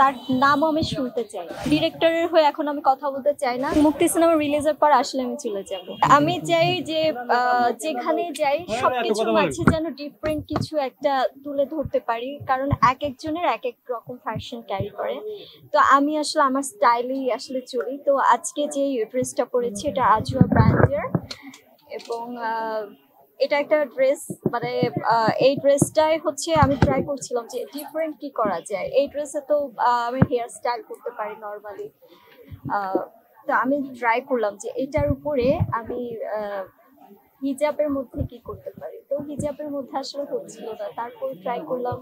তার নামও আমি শুনতে চাই। ডিরেক্টরের হয়ে এখন আমি কথা বলতে চাই না। মুক্তি সিনেমা রিলিজের পর আসলে আমি চলে যাব। আমি চাই যে যেখানে যাই সবকিছুর মাঝে যেন ডিফারেন্ট কিছু একটা তুলে ধরতে পারি, কারণ এক একজনের এক এক রকম ফ্যাশন ক্যারি করে। তো আমি আসলে আমার স্টাইলেই আসলে চলি। তো আজকে যে ড্রেসটা পরেছি এটা আজুয়া ব্র্যান্ডের, এবং এটা একটা ড্রেস, মানে এই ড্রেসটাই হচ্ছে আমি ট্রাই করছিলাম যে ডিফারেন্ট কি করা যায়। এই ড্রেসে তো আমি হেয়ার স্টাইল করতে পারি নর্মালি, তো আমি ট্রাই করলাম যে এটার উপরে আমি হিজাবের মধ্যে কি করতে পারি। তো হিজাবের মধ্যে আসলে হচ্ছিল না, তারপর ট্রাই করলাম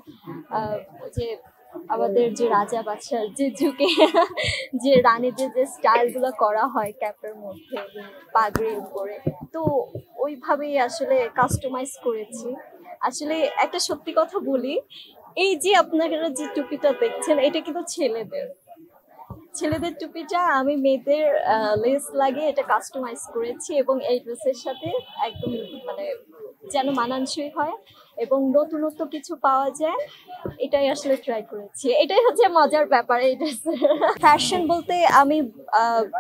যে আমাদের যে রাজা বাদশার যে যুগে যে রানীদের যে স্টাইল গুলো করা হয় ক্যাপের মধ্যে পাগড়ির উপরে, তো ওইভাবেই আসলে কাস্টমাইজ করেছি। আসলে একটা সত্যি কথা বলি, এই যে আপনারা যে টুপিটা দেখছেন এটা কিন্তু ছেলেদের টুপিটা আমি মেয়েদের লেস লাগিয়ে এটা কাস্টমাইজ করেছি, এবং এই ড্রেসের সাথে একদম মানে যেন মানানসই হয় এবং নতুনত্ব কিছু পাওয়া যায়, এটাই আসলে ট্রাই করেছি। এটাই হচ্ছে মজার ব্যাপার এই ড্রেসের। ফ্যাশন বলতে আমি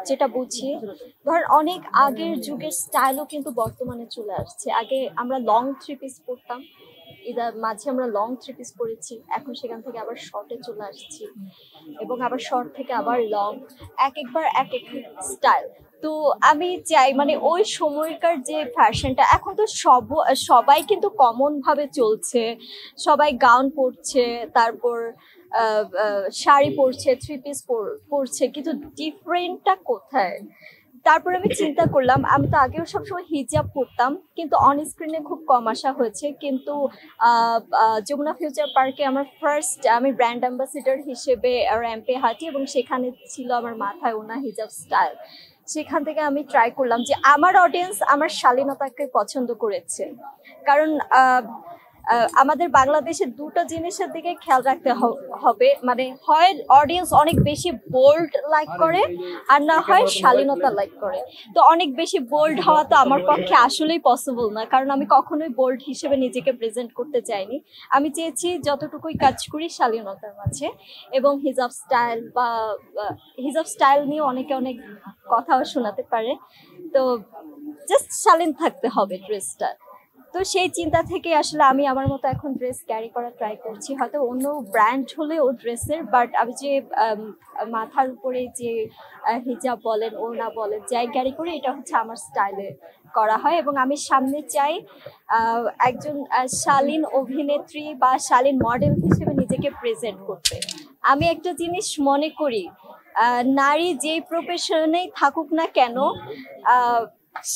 যেটা বুঝি, ধর অনেক আগের যুগের স্টাইলও কিন্তু বর্তমানে চলে আসছে। আগে আমরা লং থ্রি পিস পরতাম, এটার মাঝে আমরা লং থ্রি পিস পরেছি, এখন সেখান থেকে আবার শর্টে চলে আসছি, এবং আবার শর্ট থেকে আবার লং, একবার এক এক স্টাইল। তো আমি চাই মানে ওই সময়কার যে ফ্যাশনটা, এখন তো সবাই কিন্তু কমন ভাবে চলছে, সবাই গাউন পরছে, তারপর শাড়ি পরছে, থ্রি পিস পরছে, কিন্তু ডিফারেন্টটা কোথায়? তারপর আমি চিন্তা করলাম, আমি তো আগেও সবসময় হিজাব পরতাম, কিন্তু অন স্ক্রিনে খুব কম আসা হয়েছে, কিন্তু যমুনা ফিউচার পার্কে আমার ফার্স্ট আমি ব্র্যান্ড অ্যাম্বাসিডার হিসেবে র্যাম্পে হাঁটি, এবং সেখানে ছিল আমার মাথায় ওনা হিজাব স্টাইল। সেখান থেকে আমি ট্রাই করলাম যে আমার অডিয়েন্স আমার শালীনতাকে পছন্দ করেছে, কারণ আমাদের বাংলাদেশে দুটো জিনিসের দিকে খেয়াল রাখতে হবে, মানে হয় অডিয়েন্স অনেক বেশি বোল্ড লাইক করে, আর না হয় শালীনতা লাইক করে। তো অনেক বেশি বোল্ড হওয়া তো আমার পক্ষে আসলেই পসিবল না, কারণ আমি কখনোই বোল্ড হিসেবে নিজেকে প্রেজেন্ট করতে চাইনি। আমি চেয়েছি যতটুকুই কাজ করি শালীনতার মাঝে, এবং হিজাব স্টাইল বা হিজাব স্টাইল নিয়ে অনেকে অনেক কথাও শোনাতে পারে, তো জাস্ট শালীন থাকতে হবে ড্রেসটা। তো সেই চিন্তা থেকে আসলে আমি আমার মতো এখন ড্রেস ক্যারি করা ট্রাই করছি। হয়তো অন্য ব্র্যান্ড হলেও ড্রেসের, বাট আমি যে মাথার উপরে যে হিজাব বলেন, ওড়না বলেন, যাই ক্যারি করি, এটা হচ্ছে আমার স্টাইলে করা হয়। এবং আমি সামনে চাই একজন শালীন অভিনেত্রী বা শালীন মডেল হিসেবে নিজেকে প্রেজেন্ট করতে। আমি একটা জিনিস মনে করি, নারী যেই প্রফেশনেই থাকুক না কেন,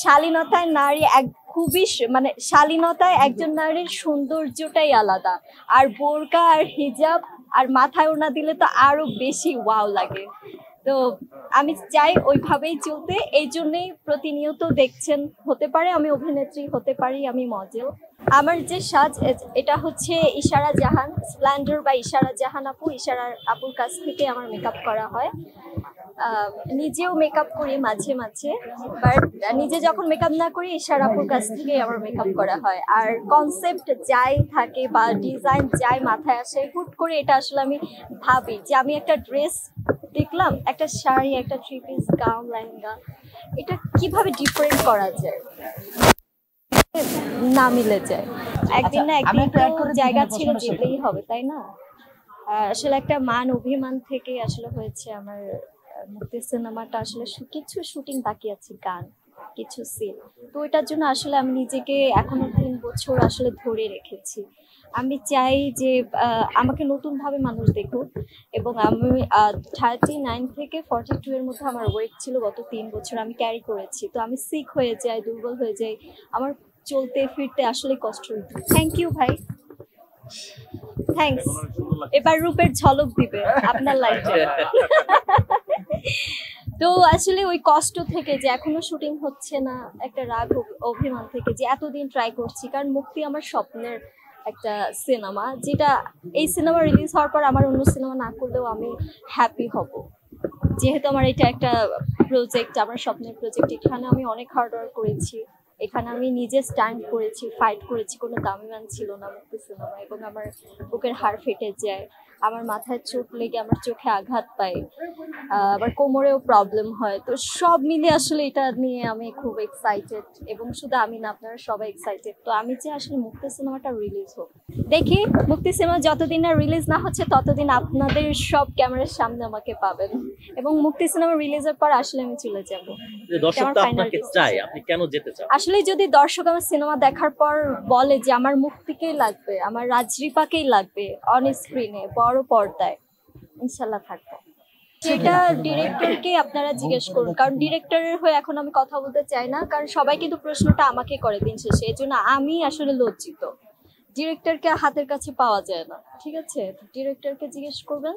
শালীনতায় নারী খুবই মানে শালীনতায় একজন নারীর সৌন্দর্যটাই আলাদা, আর বোরকা আর হিজাব আর মাথায় ওড়না দিলে তো আরো বেশি ওয়াও লাগে। তো আমি চাই ওইভাবেই চলতে, এই জন্যই প্রতিনিয়ত দেখছেন, হতে পারে আমি অভিনেত্রী, হতে পারি আমি মডেল। আমার যে সাজ, এটা হচ্ছে ইশারা জাহান স্প্লেন্ডার বা ইশারা জাহান আপু, ইশারা আপুর কাছ থেকে আমার মেকআপ করা হয়। নিজেও মেকআপ করি মাঝে মাঝে, বাট নিজে যখন মেকআপ না করি ইশারা আপুর কাছ থেকে আমার মেকআপ করা হয়। আর কনসেপ্ট যাই থাকে বা ডিজাইন যাই মাথায় আসে, হুট করে এটা আসলে আমি ভাবি যে আমি একটা ড্রেস দেখলাম, একটা শাড়ি, একটা থ্রি পিস গাউন, লেহেঙ্গা, এটা কিভাবে ডিফারেন্ট করা যায়, না মিলে যায়। একদিন না একদিন তো জায়গা ছিল যেতেই হবে, তাই না? আসলে একটা মান অভিমান থেকে আসলে হয়েছে আমার মুক্তি সিনেমাটা, আসলে কিছু শুটিং বাকি আছে, গান কিছু সিন, তো ওইটার জন্য আসলে আমি নিজেকে এখনো 3 বছর আসলে ধরে রেখেছি। আমি চাই যে আমাকে নতুন ভাবে মানুষ দেখুক, এবং আমি 39 থেকে 42 এর মধ্যে আমার ওয়েট ছিল গত 3 বছর, আমি ক্যারি করেছি। তো আমি সিক হয়ে যাই, দুর্বল হয়ে যাই, আমার চলতে ফিরতে আসলে কষ্ট হতো। থ্যাংক ইউ ভাই, থ্যাঙ্কস। এবার রূপের ঝলক দিবে আপনার লাইফে। তো আসলে ওই কষ্ট থেকে যে এখনো শুটিং হচ্ছে না, একটা রাগ অভিমান থেকে যে এতদিন ট্রাই করছি, কারণ মুক্তি আমার স্বপ্নের একটা সিনেমা, যেটা এই সিনেমা রিলিজ হওয়ার পর আমার অন্য সিনেমা না করলেও আমি হ্যাপি হব, যেহেতু আমার এটা একটা প্রজেক্ট, আমার স্বপ্নের প্রজেক্ট। এখানে আমি অনেক হার্ডওয়ার্ক করেছি, এখানে আমি নিজে স্ট্যান্ড করেছি, ফাইট করেছি, কোনো দামি মান ছিল না মুক্তি সিনেমা, এবং আমার বুকের হাড় ফেটে যায়। আমার মাথায় চোট লেগে আমার চোখে আঘাত পাই, আবার কোমরেও প্রবলেম হয়। তো সব মিলে আসলে এটা নিয়ে আমি খুব এক্সাইটেড, এবং শুধু আমি না, আপনারা সবাই এক্সাইটেড। তো আমি চাই আসলে মুক্তি সিনেমাটা রিলিজ হোক। দেখি মুক্তি সিনেমা যতদিন না রিলিজ না হচ্ছে ততদিন আপনাদের সব ক্যামেরার সামনে আমাকে পাবেন, এবং মুক্তি সিনেমা রিলিজের পর আসলে আমি চলে যাব। দর্শকরা আপনাকে চায়, আপনি কেন যেতে চান? আসলে যদি দর্শক আমার সিনেমা দেখার পর বলে যে আমার মুক্তিকেই লাগবে, আমার রাজরিপাকেই লাগবে অন স্ক্রিনে বড় পর্দায়, ইনশাল্লাহ থাকবো। সেটা ডিরেক্টরকে আপনারা জিজ্ঞেস করুন, কারণ ডিরেক্টরের হয়ে এখন আমি কথা বলতে চাই না, কারণ সবাই কিন্তু প্রশ্নটা আমাকে করে দিন শেষে, এই জন্য আমি আসলে লজ্জিত। ডিরেক্টরকে হাতের কাছে পাওয়া যায় না, ঠিক আছে? ডিরেক্টরকে জিজ্ঞেস করবেন,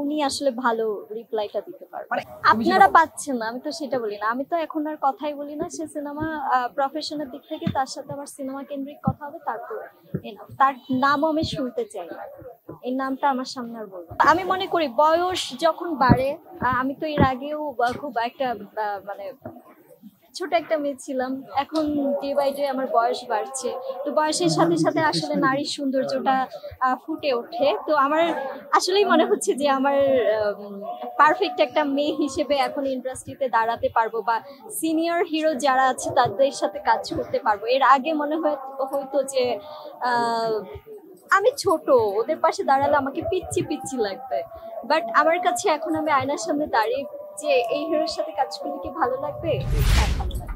উনি আসলে ভালো রিপ্লাইটা দিতে পারবেন। আপনারা পাচ্ছেন না, আমি তো সেটা বলি না, আমি তো এখন আর কথাই বলি না। সে সিনেমা প্রফেশনের দিক থেকে তার সাথে আমার সিনেমা কেন্দ্রিক কথা হবে, তারপর তার নামও আমি শুনতে চাই না, এই নামটা আমার সামনে আর বলবো। আমি মনে করি বয়স যখন বাড়ে, আমি তো এর আগেও খুব একটা মানে ছোট একটা মেয়ে ছিলাম, এখন ডে বাই ডে আমার বয়স বাড়ছে। তো বয়সের সাথে সাথে আসলে নারীর সৌন্দর্যটা ফুটে ওঠে। তো আমার আসলেই মনে হচ্ছে যে আমার পারফেক্ট একটা মেয়ে হিসেবে এখন ইন্ডাস্ট্রিতে দাঁড়াতে পারবো, বা সিনিয়র হিরো যারা আছে তাদের সাথে কাজ করতে পারবো। এর আগে মনে হয়তো যে আমি ছোট, ওদের পাশে দাঁড়ালে আমাকে পিচ্ছি পিচ্ছি লাগবে। বাট আমার কাছে এখন আমি আয়নার সামনে দাঁড়িয়ে যে এই হিরোর সাথে কাজ করলে কি ভালো লাগবে, হ্যাঁ ভালো লাগবে।